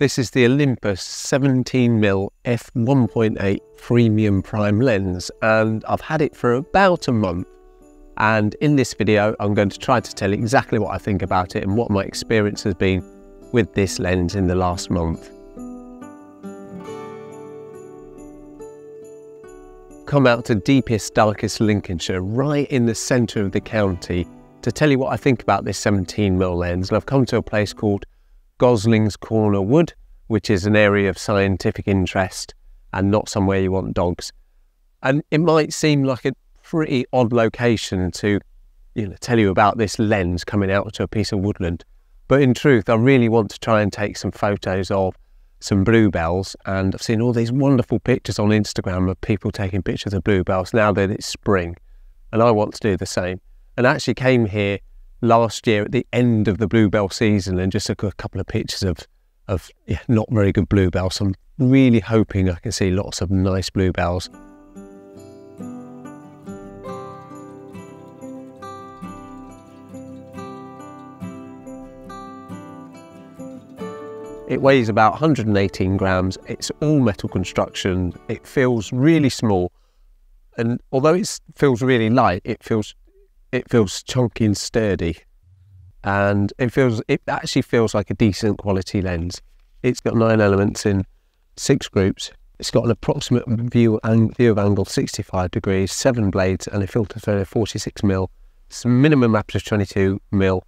This is the Olympus 17mm f1.8 premium prime lens, and I've had it for about a month. And in this video, I'm going to try to tell exactly what I think about it and what my experience has been with this lens in the last month. Come out to deepest, darkest Lincolnshire, right in the centre of the county, to tell you what I think about this 17mm lens. And I've come to a place called Goslings Corner Wood, which is an area of scientific interest and not somewhere you want dogs. And it might seem like a pretty odd location to, tell you about this lens coming out to a piece of woodland. But in truth, I really want to try and take some photos of some bluebells, and I've seen all these wonderful pictures on Instagram of people taking pictures of bluebells now that it's spring, and I want to do the same. And I actually came here last year at the end of the bluebell season and just took a couple of pictures of not very good bluebells. So I'm really hoping I can see lots of nice bluebells. It weighs about 118 grams, it's all metal construction, it feels really small, and although it feels really light, it feels chunky and sturdy, and it actually feels like a decent quality lens. It's got 9 elements in 6 groups. It's got an approximate view of angle 65 degrees, 7 blades, and a filter of 46mm. Its minimum aperture is 22mm,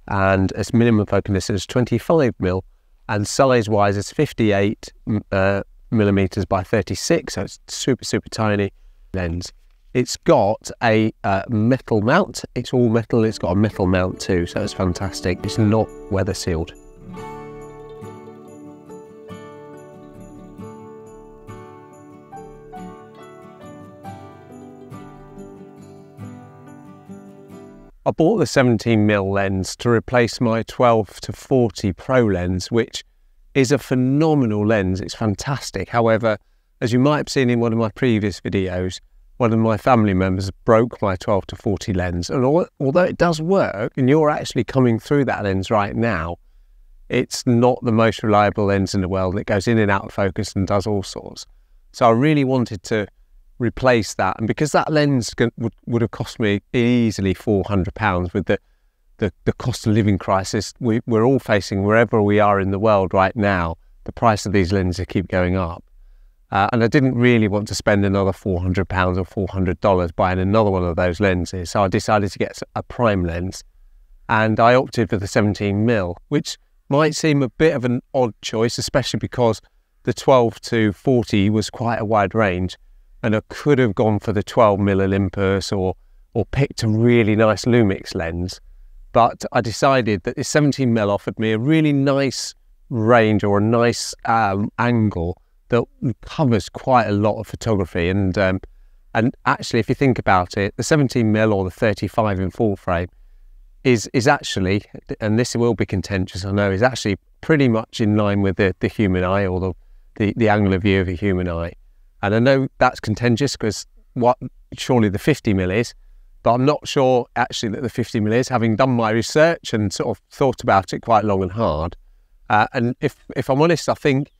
and its minimum focus distance is 25mm. And size-wise, it's 58 millimeters by 36, so it's super tiny lens. It's got a metal mount. It's all metal. It's got a metal mount too, so it's fantastic. It's not weather sealed. I bought the 17mm lens to replace my 12-40 Pro lens, which is a phenomenal lens. It's fantastic. However, as you might have seen in one of my previous videos, one of my family members broke my 12-40 lens. And although it does work, and you're actually coming through that lens right now, it's not the most reliable lens in the world. It goes in and out of focus and does all sorts. So I really wanted to replace that, and because that lens would have cost me easily £400 with the cost of living crisis we're all facing wherever we are in the world right now, the price of these lenses keep going up, and I didn't really want to spend another £400 or $400 buying another one of those lenses, so I decided to get a prime lens, and I opted for the 17mm, which might seem a bit of an odd choice, especially because the 12-40 was quite a wide range. And I could have gone for the 12mm Olympus or picked a really nice Lumix lens. But I decided that the 17mm offered me a really nice range, or a nice angle that covers quite a lot of photography. And actually, if you think about it, the 17mm or the 35 in full frame is actually, and this will be contentious, I know, is actually pretty much in line with the human eye, or the angular view of a human eye. And I know that's contentious because surely the 50mm is, but I'm not sure actually that the 50mm is, having done my research and sort of thought about it quite long and hard. And if I'm honest, I think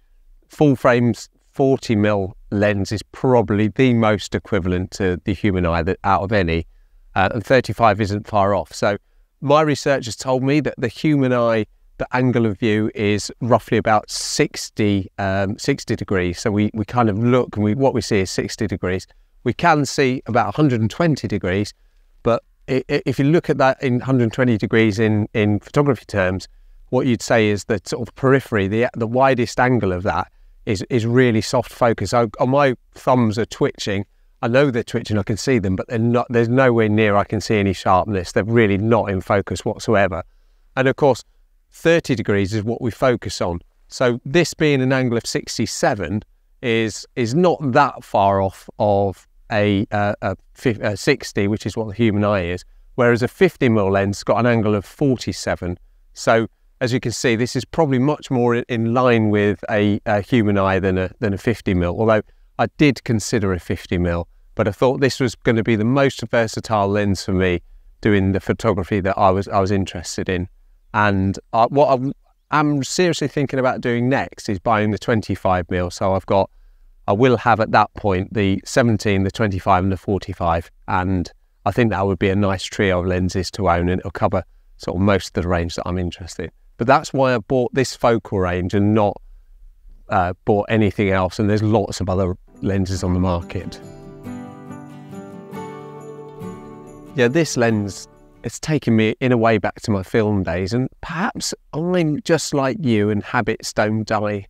full frame's 40mm lens is probably the most equivalent to the human eye out of any, and 35 isn't far off. So my research has told me that the human eye, the angle of view is roughly about 60 degrees. So we kind of look, and what we see is 60 degrees. We can see about 120 degrees, but if you look at that in 120 degrees in photography terms, what you'd say is that sort of periphery, the widest angle of that is really soft focus. My thumbs are twitching. I know they're twitching, I can see them, but there's nowhere near I can see any sharpness. They're really not in focus whatsoever. And of course, 30 degrees is what we focus on. So this being an angle of 67 is not that far off of a 60, which is what the human eye is, whereas a 50mm lens has got an angle of 47. So as you can see, this is probably much more in line with a human eye than a 50mm, although I did consider a 50mm, but I thought this was going to be the most versatile lens for me doing the photography that I was interested in. And what I'm seriously thinking about doing next is buying the 25mm. So I will have at that point the 17, the 25 and the 45. And I think that would be a nice trio of lenses to own, and it'll cover sort of most of the range that I'm interested in. But that's why I bought this focal range and not bought anything else. And there's lots of other lenses on the market. Yeah, this lens, it's taken me in a way back to my film days, and perhaps I'm just like you and habits don't die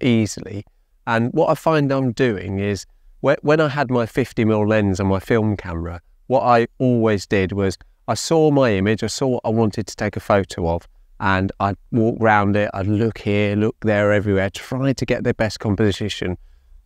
easily. And what I find I'm doing is when I had my 50mm lens on my film camera, what I always did was I saw my image, I saw what I wanted to take a photo of, and I'd walk around it, I'd look here, look there, everywhere, try to get the best composition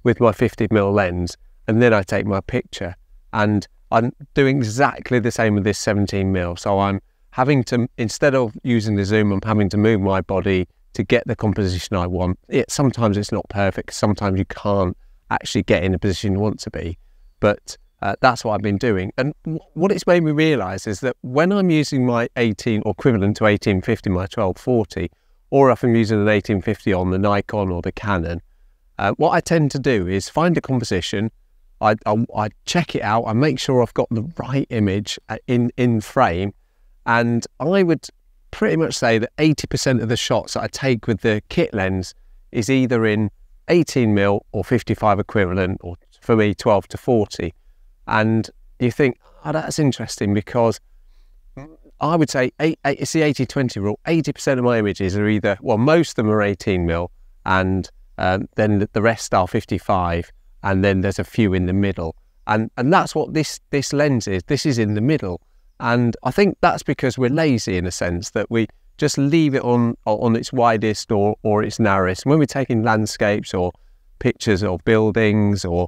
with my 50mm lens, and then I take my picture. And I'm doing exactly the same with this 17mm. So I'm having to, instead of using the zoom, I'm having to move my body to get the composition I want. Sometimes it's not perfect, sometimes you can't actually get in a position you want to be, but that's what I've been doing. And what it's made me realise is that when I'm using my 18 or equivalent to 1850, my 1240, or if I'm using an 1850 on the Nikon or the Canon, what I tend to do is find a composition, I check it out, I make sure I've got the right image in frame, and I would pretty much say that 80% of the shots that I take with the kit lens is either in 18mm or 55 equivalent, or for me 12 to 40. And you think, oh, that's interesting, because I would say it's the 80-20 rule. 80% of my images are either, well, most of them are 18mm, and then the rest are 55, and then there's a few in the middle. And that's what this lens is. This is in the middle. And I think that's because we're lazy, in a sense, that we just leave it on its widest or its narrowest. When we're taking landscapes or pictures of buildings or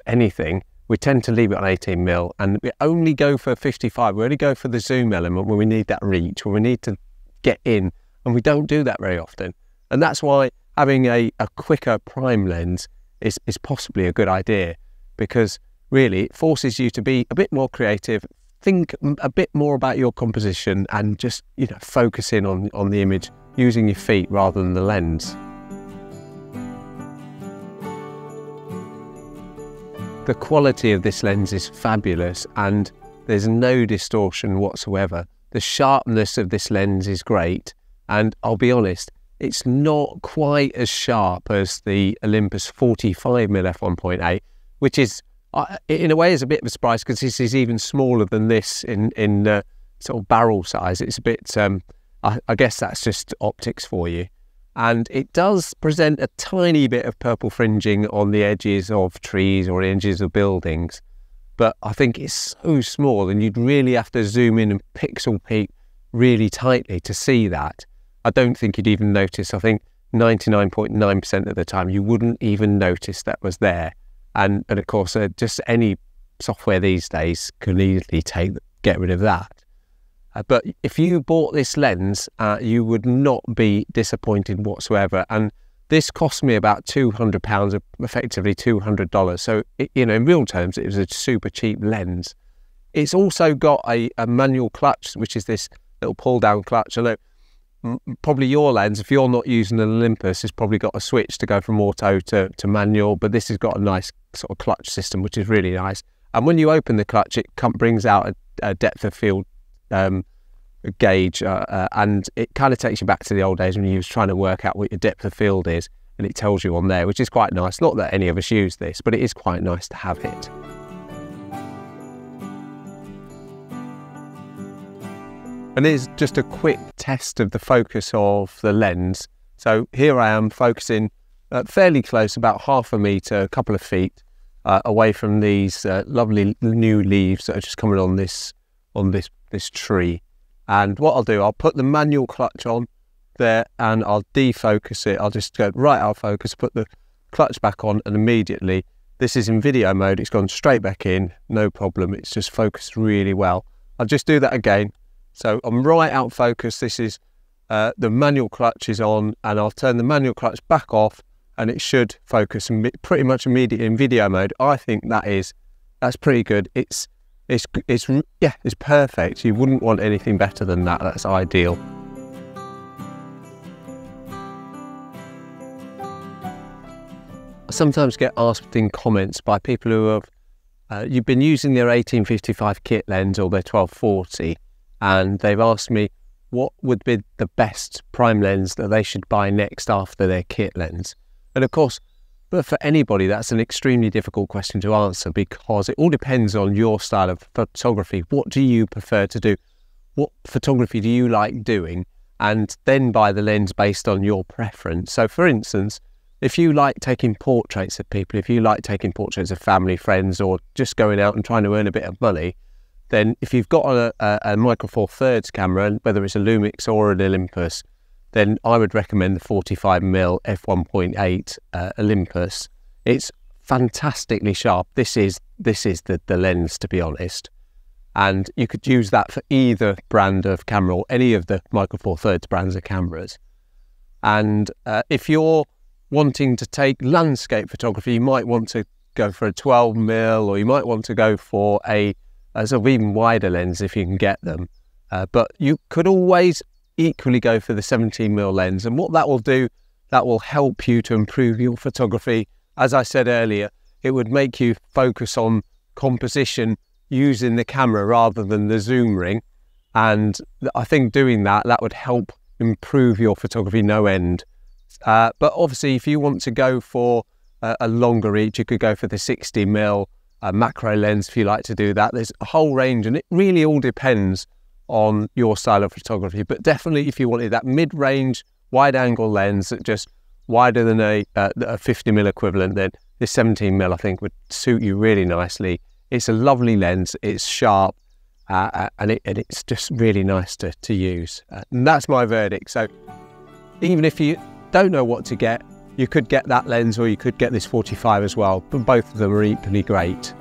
anything, we tend to leave it on 18mm, and we only go for 55. We only go for the zoom element when we need that reach, when we need to get in, and we don't do that very often. And that's why having a quicker prime lens is possibly a good idea, because really it forces you to be a bit more creative, think a bit more about your composition, and just, you know, focus in on the image using your feet rather than the lens. The quality of this lens is fabulous, and there's no distortion whatsoever. The sharpness of this lens is great, and I'll be honest, it's not quite as sharp as the Olympus 45mm f1.8, which is, in a way, is a bit of a surprise, because this is even smaller than this in sort of barrel size. It's a bit, I guess that's just optics for you. And it does present a tiny bit of purple fringing on the edges of trees or edges of buildings. But I think it's so small, and you'd really have to zoom in and pixel peek really tightly to see that. I don't think you'd even notice. I think 99.9% of the time you wouldn't even notice that was there. And of course, just any software these days can easily get rid of that. But if you bought this lens, you would not be disappointed whatsoever. And this cost me about £200, effectively $200. So, you know, in real terms, it was a super cheap lens. It's also got a manual clutch, which is this little pull-down clutch. I know probably your lens, if you're not using an Olympus, has probably got a switch to go from auto to manual, but this has got a nice sort of clutch system, which is really nice. And when you open the clutch, it brings out a depth of field gauge, and it kind of takes you back to the old days when you was trying to work out what your depth of field is, and it tells you on there, which is quite nice. Not that any of us use this, but it is quite nice to have it. And here's just a quick test of the focus of the lens. So here I am focusing fairly close, about half a metre, a couple of feet away from these lovely new leaves that are just coming on this tree. And what I'll do, I'll put the manual clutch on there and I'll defocus it. I'll just go right out of focus, put the clutch back on, and immediately, this is in video mode, it's gone straight back in, no problem. It's just focused really well. I'll just do that again. So I'm right out of focus. This is the manual clutch is on, and I'll turn the manual clutch back off, and it should focus pretty much immediately in video mode. I think that's pretty good. It's perfect. You wouldn't want anything better than that. That's ideal. I sometimes get asked in comments by people who have you've been using their 1855 kit lens or their 1240, and they've asked me what would be the best prime lens that they should buy next after their kit lens. And of course, but for anybody, that's an extremely difficult question to answer, because it all depends on your style of photography. What do you prefer to do? What photography do you like doing? And then buy the lens based on your preference. So for instance, if you like taking portraits of people, if you like taking portraits of family, friends, or just going out and trying to earn a bit of money, then if you've got a Micro Four Thirds camera, whether it's a Lumix or an Olympus, then I would recommend the 45mm f1.8 Olympus. It's fantastically sharp. This is the lens, to be honest. And you could use that for either brand of camera or any of the Micro Four Thirds brands of cameras. And if you're wanting to take landscape photography, you might want to go for a 12mm, or you might want to go for a sort of even wider lens if you can get them. But you could always equally go for the 17mm lens, and what that will do, that will help you to improve your photography. As I said earlier, it would make you focus on composition using the camera rather than the zoom ring, and I think doing that would help improve your photography no end. But obviously if you want to go for a longer reach, you could go for the 60mm macro lens if you like to do that. There's a whole range, and it really all depends on your style of photography. But definitely if you wanted that mid-range wide angle lens that just wider than a 50mm equivalent, then this 17mm I think would suit you really nicely. It's a lovely lens, it's sharp, and it's just really nice to use. And that's my verdict. So even if you don't know what to get, you could get that lens, or you could get this 45 as well, but both of them are equally great.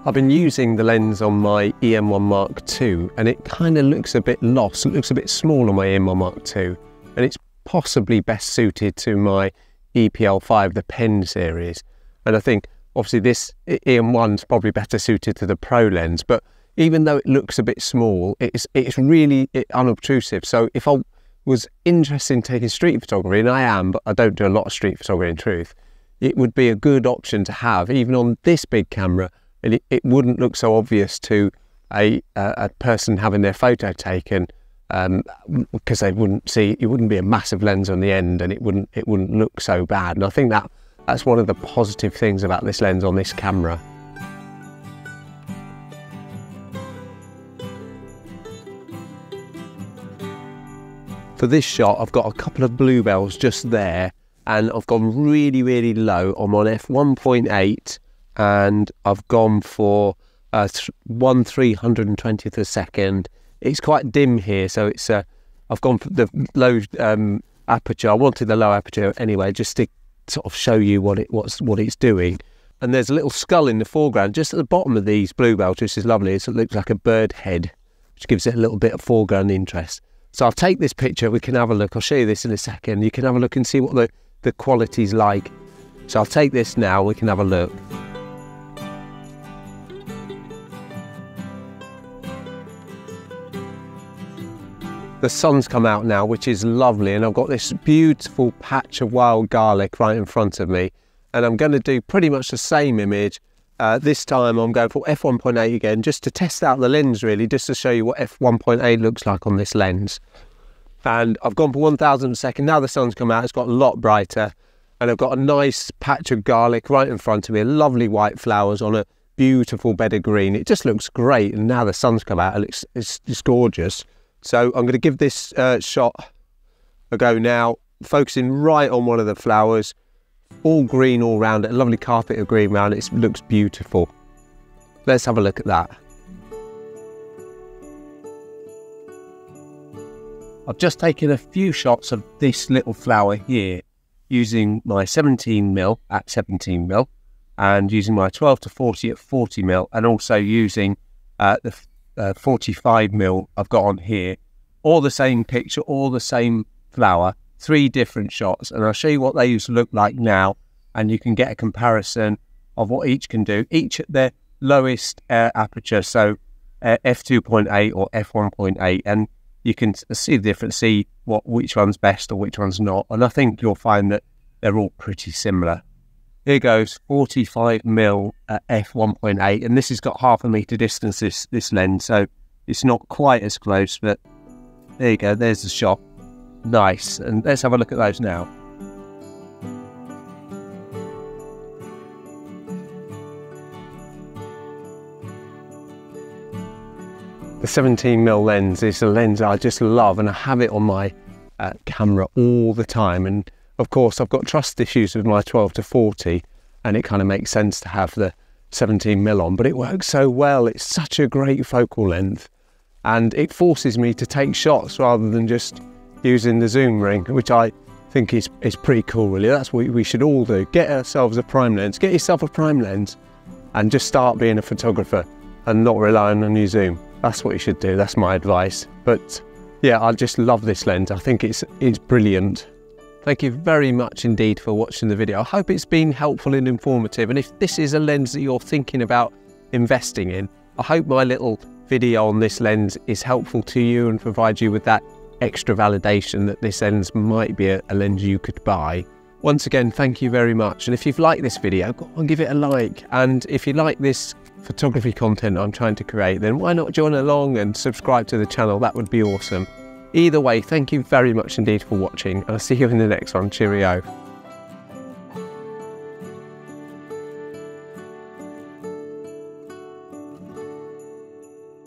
I've been using the lens on my EM1 Mark II, and it kind of looks a bit lost. It looks a bit small on my EM1 Mark II, and it's possibly best suited to my EPL5, the pen series. And I think obviously this EM1 is probably better suited to the Pro lens, but even though it looks a bit small, it's really unobtrusive. So if I was interested in taking street photography, and I am, but I don't do a lot of street photography in truth, it would be a good option to have, even on this big camera, and it wouldn't look so obvious to a person having their photo taken, because they wouldn't see, it wouldn't be a massive lens on the end, and it wouldn't look so bad. And I think that's one of the positive things about this lens on this camera. For this shot, I've got a couple of bluebells just there, and I've gone really, really low. I'm on f1.8, and I've gone for 1/320th of a second. It's quite dim here, so it's I've gone for the low aperture. I wanted the low aperture anyway, just to sort of show you what it's doing. And there's a little skull in the foreground, just at the bottom of these bluebells, which is lovely. It looks like a bird head, which gives it a little bit of foreground interest. So I'll take this picture, we can have a look. I'll show you this in a second. You can have a look and see what the quality's like. So I'll take this now, we can have a look. The sun's come out now, which is lovely, and I've got this beautiful patch of wild garlic right in front of me. And I'm going to do pretty much the same image. This time I'm going for f1.8 again, just to test out the lens really, just to show you what f1.8 looks like on this lens. And I've gone for 1,000th a second. Now the sun's come out, it's got a lot brighter, and I've got a nice patch of garlic right in front of me, lovely white flowers on a beautiful bed of green. It just looks great, and now the sun's come out, it's just gorgeous. So I'm going to give this shot a go now, focusing right on one of the flowers. All green all round it, a lovely carpet of green around it. It looks beautiful. Let's have a look at that. I've just taken a few shots of this little flower here using my 17mm at 17mm, and using my 12 to 40 at 40mm, and also using the 45mm I've got on here. All the same picture, all the same flower, 3 different shots, and I'll show you what they used to look like now, and you can get a comparison of what each can do, each at their lowest aperture, so f2.8 or f1.8, and you can see the difference, see which one's best or which one's not. And I think you'll find that they're all pretty similar. Here goes 45mm at f1.8, and this has got 0.5 meter distance, this lens, so it's not quite as close, but there you go, there's the shot. Nice. And let's have a look at those now. The 17mm lens is a lens I just love, and I have it on my camera all the time. And of course I've got trust issues with my 12-40, and it kind of makes sense to have the 17mm on, but it works so well. It's such a great focal length, and it forces me to take shots rather than just using the zoom ring, which I think is pretty cool, really. That's what we should all do. Get ourselves a prime lens, get yourself a prime lens, and just start being a photographer and not relying on your zoom. That's what you should do. That's my advice. But yeah, I just love this lens. I think it's brilliant. Thank you very much indeed for watching the video. I hope it's been helpful and informative. And if this is a lens that you're thinking about investing in, I hope my little video on this lens is helpful to you and provides you with that extra validation that this lens might be a lens you could buy. Once again, thank you very much. And if you've liked this video, go on, give it a like. And if you like this photography content I'm trying to create, then why not join along and subscribe to the channel? That would be awesome. Either way, thank you very much indeed for watching, and I'll see you in the next one. Cheerio.